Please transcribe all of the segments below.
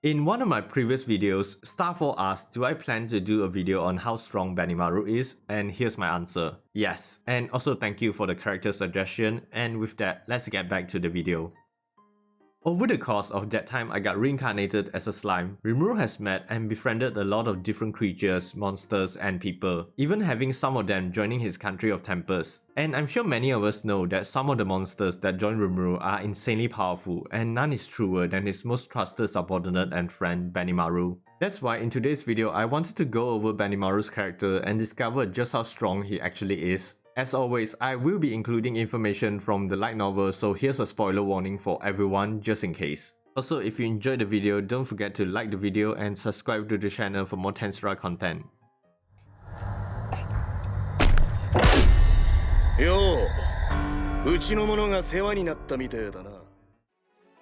In one of my previous videos, Starfall asked, do I plan to do a video on how strong Benimaru is? And here's my answer. Yes. And also thank you for the character suggestion, and with that, let's get back to the video. Over the course of that time I got reincarnated as a slime, Rimuru has met and befriended a lot of different creatures, monsters and people, even having some of them joining his country of Tempest. And I'm sure many of us know that some of the monsters that join Rimuru are insanely powerful, and none is truer than his most trusted subordinate and friend Benimaru. That's why in today's video I wanted to go over Benimaru's character and discover just how strong he actually is. As always, I will be including information from the light novel, so here's a spoiler warning for everyone just in case. Also, if you enjoyed the video, don't forget to like the video and subscribe to the channel for more Tensura content.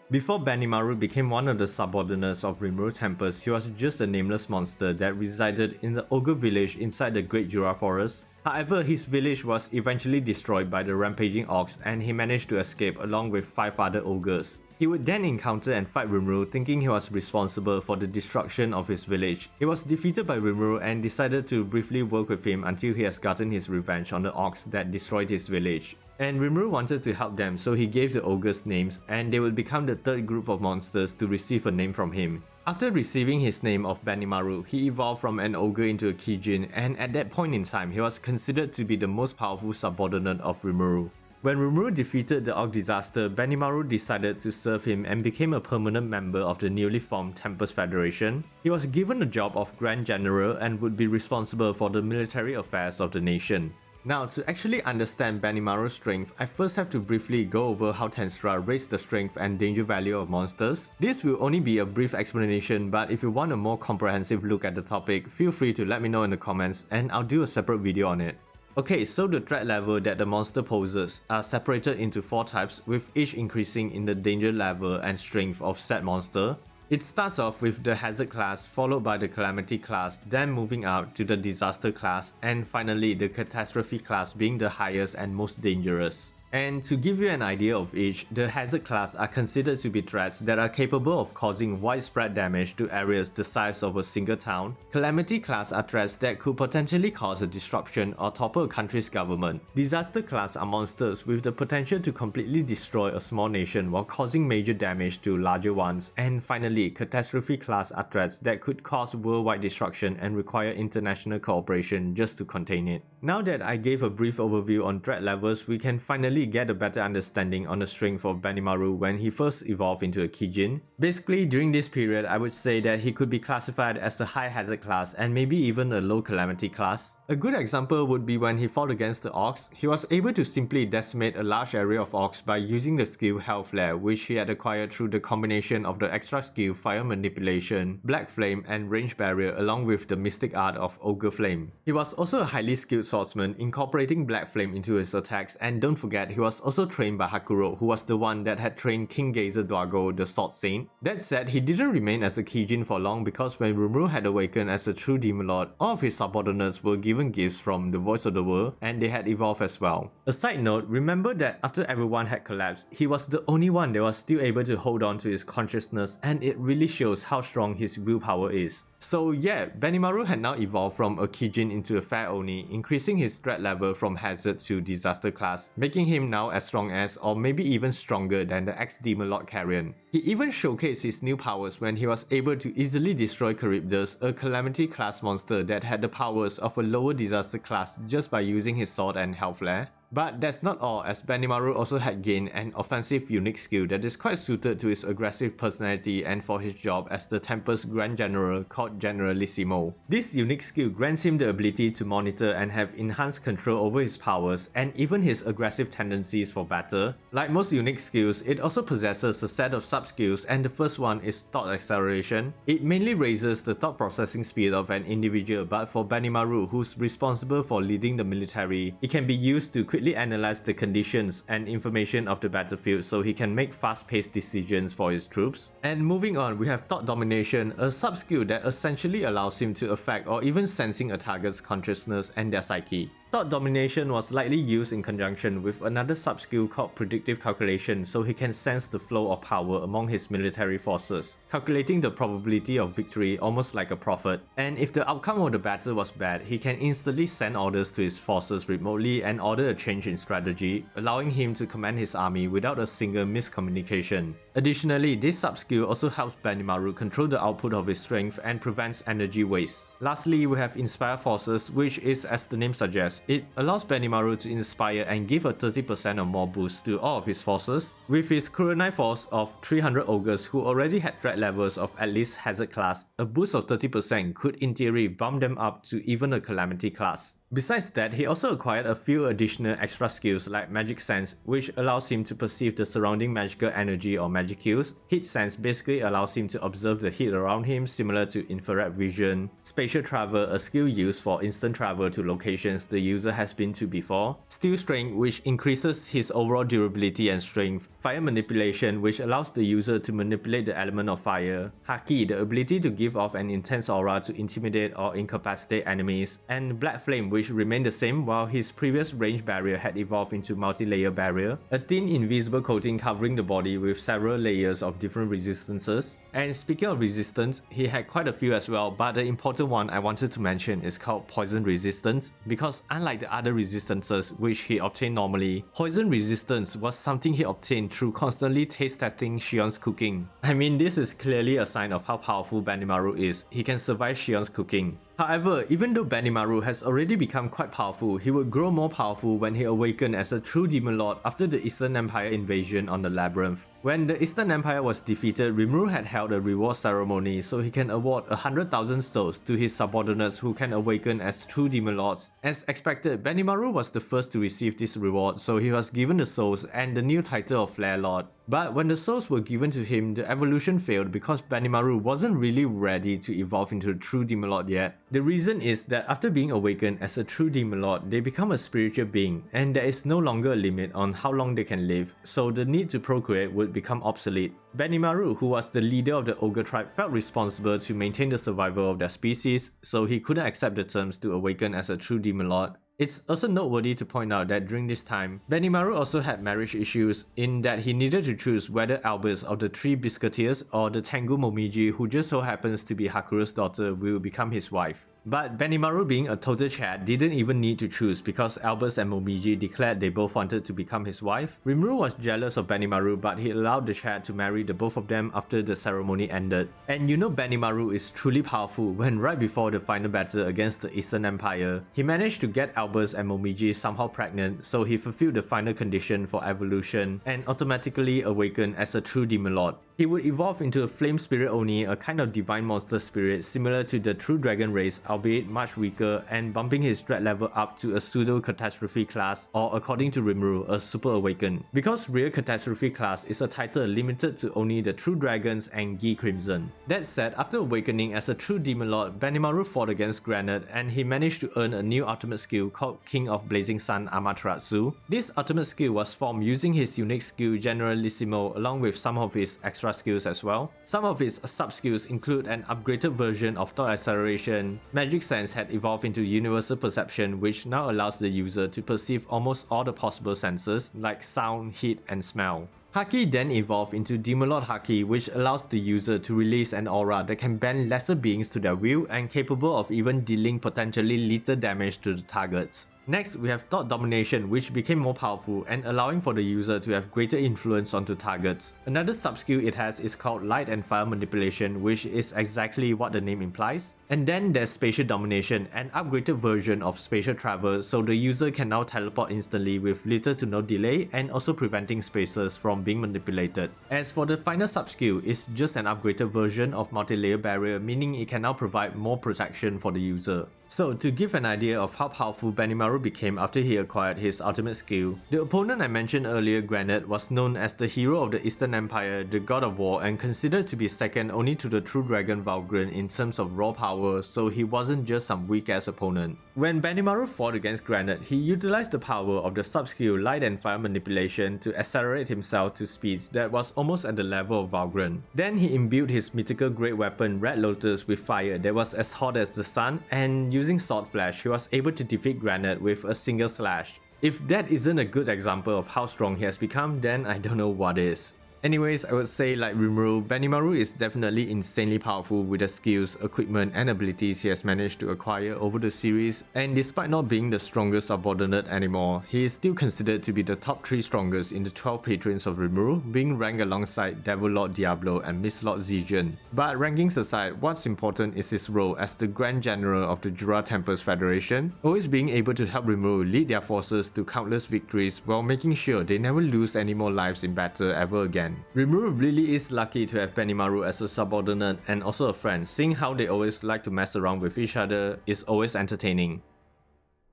Before Benimaru became one of the subordinates of Rimuru Tempest, he was just a nameless monster that resided in the ogre village inside the Great Jura Forest. However, his village was eventually destroyed by the rampaging orcs and he managed to escape along with 5 other ogres. He would then encounter and fight Rimuru, thinking he was responsible for the destruction of his village. He was defeated by Rimuru and decided to briefly work with him until he has gotten his revenge on the orcs that destroyed his village. And Rimuru wanted to help them, so he gave the ogres names and they would become the third group of monsters to receive a name from him. After receiving his name of Benimaru, he evolved from an ogre into a KIJIN, and at that point in time, he was considered to be the most powerful subordinate of Rimuru. When Rimuru defeated the orc disaster, Benimaru decided to serve him and became a permanent member of the newly formed Tempest Federation. He was given the job of Grand General and would be responsible for the military affairs of the nation. Now, to actually understand Benimaru's strength, I first have to briefly go over how Tensura raised the strength and danger value of monsters. This will only be a brief explanation, but if you want a more comprehensive look at the topic, feel free to let me know in the comments and I'll do a separate video on it. Okay, so the threat level that the monster poses are separated into 4 types, with each increasing in the danger level and strength of said monster. It starts off with the Hazard class, followed by the Calamity class, then moving out to the Disaster class, and finally the Catastrophe class being the highest and most dangerous. And to give you an idea of each, the Hazard class are considered to be threats that are capable of causing widespread damage to areas the size of a single town. Calamity class are threats that could potentially cause a disruption or topple a country's government. Disaster class are monsters with the potential to completely destroy a small nation while causing major damage to larger ones. And finally, Catastrophe class are threats that could cause worldwide destruction and require international cooperation just to contain it. Now that I gave a brief overview on threat levels, we can finally get a better understanding on the strength of Benimaru when he first evolved into a KIJIN. Basically, during this period, I would say that he could be classified as a high hazard class and maybe even a low calamity class. A good example would be when he fought against the orcs. He was able to simply decimate a large area of orcs by using the skill Hell Flare, which he had acquired through the combination of the extra skill Fire Manipulation, Black Flame and Range Barrier along with the mystic art of Ogre Flame. He was also a highly skilled swordsman, incorporating Black Flame into his attacks, and don't forget he was also trained by Hakuro, who was the one that had trained King Gazer Dwago, the Sword Saint. That said, he didn't remain as a KIJIN for long because when Rimuru had awakened as a true Demon Lord, all of his subordinates were given gifts from the Voice of the World and they had evolved as well. A side note, remember that after everyone had collapsed, he was the only one that was still able to hold on to his consciousness, and it really shows how strong his willpower is. So yeah, Benimaru had now evolved from a KIJIN into a Fair Oni, increasing his threat level from Hazard to Disaster class, making him now as strong as or maybe even stronger than the ex-Demon Lord Carrion. He even showcased his new powers when he was able to easily destroy Charybdis, a Calamity class monster that had the powers of a lower Disaster class just by using his sword and Hell Flare. But that's not all, as Benimaru also had gained an offensive unique skill that is quite suited to his aggressive personality and for his job as the Tempest Grand General called Generalissimo. This unique skill grants him the ability to monitor and have enhanced control over his powers and even his aggressive tendencies for battle. Like most unique skills, it also possesses a set of sub-skills, and the first one is Thought Acceleration. It mainly raises the thought processing speed of an individual, but for Benimaru, who's responsible for leading the military, it can be used to quickly analyze the conditions and information of the battlefield so he can make fast-paced decisions for his troops. And moving on, we have Thought Domination, a sub-skill that essentially allows him to affect or even sensing a target's consciousness and their psyche. Thought domination was likely used in conjunction with another sub-skill called predictive calculation, so he can sense the flow of power among his military forces, calculating the probability of victory almost like a prophet. And if the outcome of the battle was bad, he can instantly send orders to his forces remotely and order a change in strategy, allowing him to command his army without a single miscommunication. Additionally, this sub-skill also helps Benimaru control the output of his strength and prevents energy waste. Lastly, we have Inspire Forces, which is, as the name suggests, it allows Benimaru to inspire and give a 30% or more boost to all of his forces. With his Kurenai force of 300 ogres who already had threat levels of at least Hazard class, a boost of 30% could in theory bump them up to even a Calamity class. Besides that, he also acquired a few additional extra skills like Magic Sense, which allows him to perceive the surrounding magical energy or magic cues. Heat Sense basically allows him to observe the heat around him, similar to infrared vision. Spatial Travel, a skill used for instant travel to locations the user has been to before. Steel Strength, which increases his overall durability and strength. Fire Manipulation, which allows the user to manipulate the element of fire. Haki, the ability to give off an intense aura to intimidate or incapacitate enemies. And Black Flame, which remained the same while his previous range barrier had evolved into multi-layer barrier, a thin invisible coating covering the body with several layers of different resistances. And speaking of resistance, he had quite a few as well, but the important one I wanted to mention is called Poison Resistance, because unlike the other resistances which he obtained normally, Poison Resistance was something he obtained through constantly taste testing Shion's cooking. I mean, this is clearly a sign of how powerful Benimaru is. He can survive Shion's cooking. However, even though Benimaru has already become quite powerful, he would grow more powerful when he awakened as a true demon lord after the Eastern Empire invasion on the Labyrinth. When the Eastern Empire was defeated, Rimuru had held a reward ceremony so he can award 100,000 souls to his subordinates who can awaken as true demon lords. As expected, Benimaru was the first to receive this reward, so he was given the souls and the new title of Flare Lord. But when the souls were given to him, the evolution failed because Benimaru wasn't really ready to evolve into a true demon lord yet. The reason is that after being awakened as a true demon lord, they become a spiritual being, and there is no longer a limit on how long they can live, so the need to procreate would become obsolete. Benimaru, who was the leader of the ogre tribe, felt responsible to maintain the survival of their species, so he couldn't accept the terms to awaken as a true demon lord. It's also noteworthy to point out that during this time, Benimaru also had marriage issues in that he needed to choose whether Albus of the Three Biscuiteers or the Tengu Momiji, who just so happens to be Hakuru's daughter, will become his wife. But Benimaru, being a total Chad, didn't even need to choose because Albus and Momiji declared they both wanted to become his wife. Rimuru was jealous of Benimaru, but he allowed the Chad to marry the both of them after the ceremony ended. And you know Benimaru is truly powerful when right before the final battle against the Eastern Empire, he managed to get Albus and Momiji somehow pregnant, so he fulfilled the final condition for evolution and automatically awakened as a true demon lord. He would evolve into a flame spirit Oni, a kind of divine monster spirit similar to the true dragon race, albeit much weaker, and bumping his threat level up to a pseudo catastrophe class, or according to Rimuru, a super awakened. Because real catastrophe class is a title limited to only the true dragons and Gi Crimson. That said, after awakening as a true demon lord, Benimaru fought against Granite, and he managed to earn a new ultimate skill called King of Blazing Sun Amaterasu. This ultimate skill was formed using his unique skill Generalissimo along with some of his extra skills as well. Some of his sub-skills include an upgraded version of Thought Acceleration. Magic Sense had evolved into Universal Perception, which now allows the user to perceive almost all the possible senses like sound, heat, and smell. Haki then evolved into Demon Lord Haki, which allows the user to release an aura that can bend lesser beings to their will and capable of even dealing potentially lethal damage to the targets. Next, we have Thought Domination, which became more powerful and allowing for the user to have greater influence onto targets. Another sub-skill it has is called Light and Fire Manipulation, which is exactly what the name implies. And then there's Spatial Domination, an upgraded version of Spatial Travel, so the user can now teleport instantly with little to no delay and also preventing spaces from being manipulated. As for the final sub-skill, it's just an upgraded version of Multi-Layer Barrier, meaning it can now provide more protection for the user. So to give an idea of how powerful Benimaru became after he acquired his ultimate skill, the opponent I mentioned earlier, Granite, was known as the hero of the Eastern Empire, the god of war, and considered to be second only to the true dragon Valgrind in terms of raw power, so he wasn't just some weak ass opponent. When Benimaru fought against Granite, he utilized the power of the sub-skill Light and Fire Manipulation to accelerate himself to speeds that was almost at the level of Valgrind. Then he imbued his mythical great weapon Red Lotus with fire that was as hot as the sun, and using Sword Flash, he was able to defeat Granite with a single slash. If that isn't a good example of how strong he has become, then I don't know what is. Anyways, I would say like Rimuru, Benimaru is definitely insanely powerful with the skills, equipment and abilities he has managed to acquire over the series, and despite not being the strongest subordinate anymore, he is still considered to be the top 3 strongest in the 12 patrons of Rimuru, being ranked alongside Devil Lord Diablo and Mist Lord Zijin. But rankings aside, what's important is his role as the Grand General of the Jura Tempest Federation, always being able to help Rimuru lead their forces to countless victories while making sure they never lose any more lives in battle ever again. Rimuru really is lucky to have Benimaru as a subordinate and also a friend, seeing how they always like to mess around with each other is always entertaining.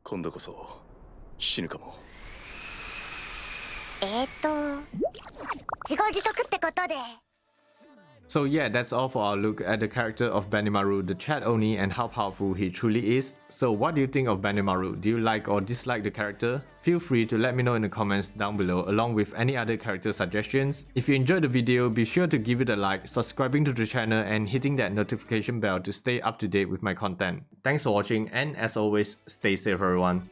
今度こそ死ぬかも。自業自得ってことで。 So yeah, that's all for our look at the character of Benimaru, the Chat Oni, and how powerful he truly is. So what do you think of Benimaru? Do you like or dislike the character? Feel free to let me know in the comments down below along with any other character suggestions. If you enjoyed the video, be sure to give it a like, subscribing to the channel and hitting that notification bell to stay up to date with my content. Thanks for watching, and as always, stay safe everyone.